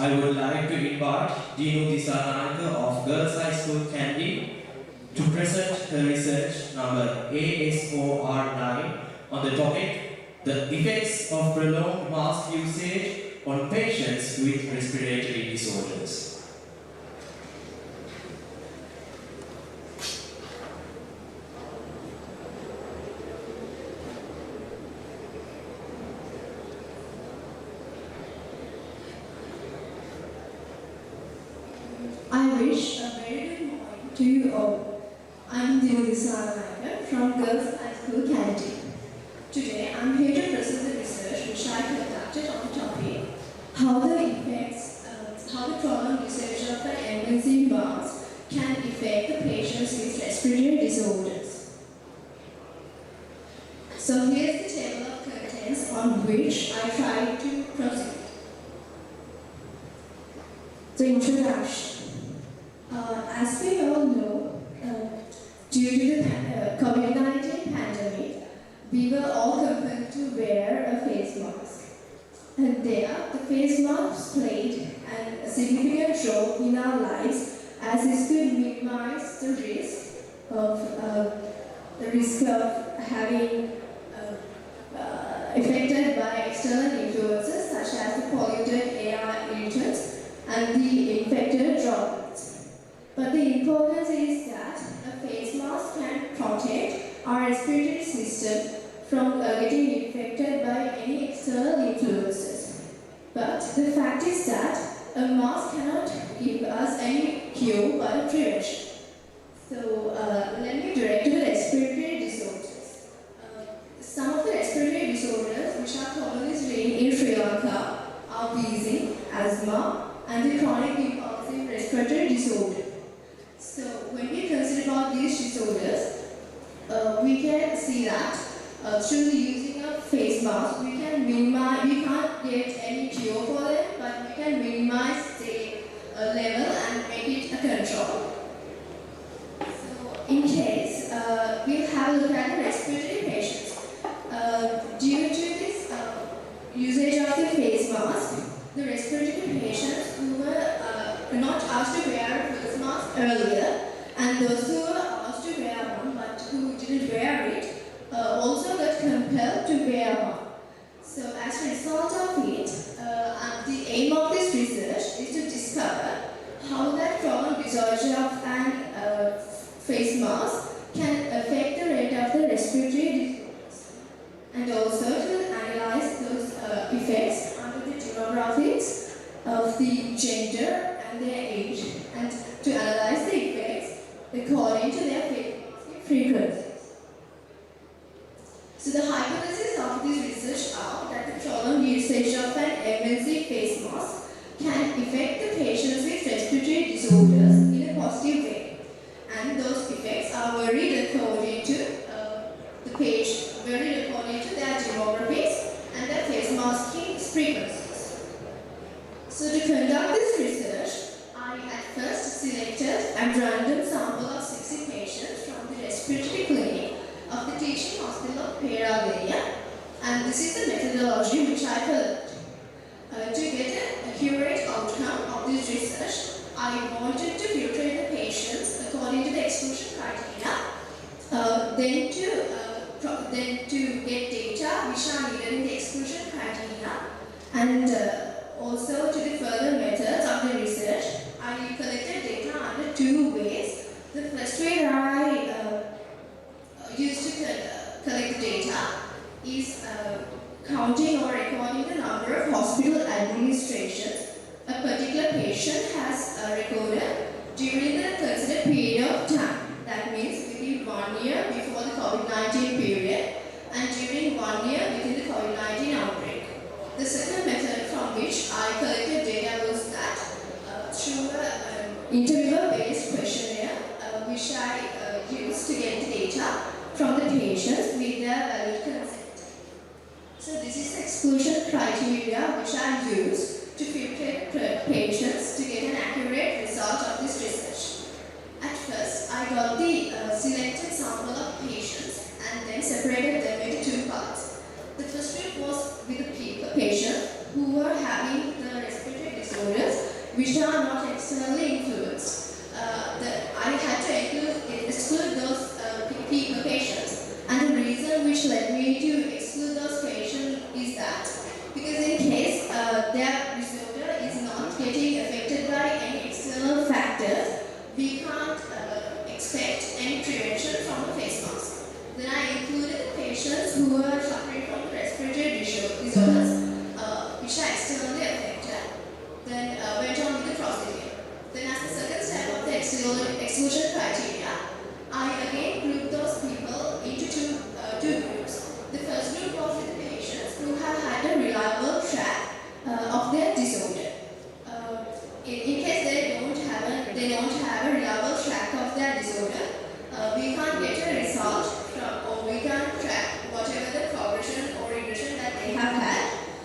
I would like to invite Dinu Dissanayake of Girls High School Kandy to present her research number ASOR9 on the topic, the effects of prolonged mask usage on patients with respiratory disorders. I wish a very good morning to you all. I'm Dinu from Girls High School Kandy. Today I'm here to present the research which I conducted on the topic how the prolonged usage of the emergency mask can affect the patients with respiratory disorders. So here's the table of contents on which I try to proceed. The introduction. As we all know, due to the COVID-19 pandemic, we were all compelled to wear a face mask. And there, the face mask played a significant role in our lives as it could minimize the risk of having affected by external influences such as the polluted air irritants and the infected droplets. But the importance is that a face mask can protect our respiratory system from getting infected by any external influences. But the fact is that a mask cannot give us any cure but prevention. So let me direct to the respiratory disorders. Some of the respiratory disorders which are commonly seen in Sri Lanka are wheezing, asthma, and the chronic impulsive respiratory disorder. So when we consider about these disorders, we can see that through the using of face mask, we can't get any cure for them, but we can minimize the level and make it a control. So in case, we'll have a look at the respiratory patients. Due to this usage of the face mask, the respiratory patients who were not asked to wear a face mask earlier, and those who were asked to wear one but who didn't wear it also got compelled to wear one. So as a result of it, the aim of this research is to discover how that prolonged usage of an face mask can affect the rate of the respiratory disorders, and also to analyze those effects under the demographics of the gender and their age, and to analyze the effects according to their frequencies. So the hypotheses of this research are that the prolonged usage of an emergency face mask can affect the patients with respiratory disorders in a positive way, and those effects are varied according to their demographics and their face masking frequencies. So to conduct this research, I at first selected a random sample of 60 patients from the respiratory clinic of the teaching hospital of Peragaria, and this is the methodology which I followed. To get an accurate outcome of this research, I wanted to filter the patients according to the exclusion criteria, then to get data which are needed in the exclusion criteria, and also to the further methods of the research. I collected data under two ways. The first way that I used to collect the data is counting or recording the number of hospital administrations a particular patient has recorded during the considered period of time. That means within 1 year before the COVID-19 period and during 1 year within the COVID-19 outbreak. The second method from which I collected data was that through an interviewer-based questionnaire which I used to get the data from the patients with their valid consent. So this is the exclusion criteria which I used to filter patients to get an accurate result of this research. At first, I got the selected sample of patients and then separated them into two parts. The first group was with the patients who were having the respiratory disorders which are not externally influenced. I had to exclude those patients, and the reason which led me to exclude those patients is that because in case their disorder is not getting affected by any external factors, we can't expect any prevention from the face mask. Then I included patients who are suffering from respiratory disorders, which are externally affected. Then went on with the procedure. Then as the second step of the exclusion criteria, I again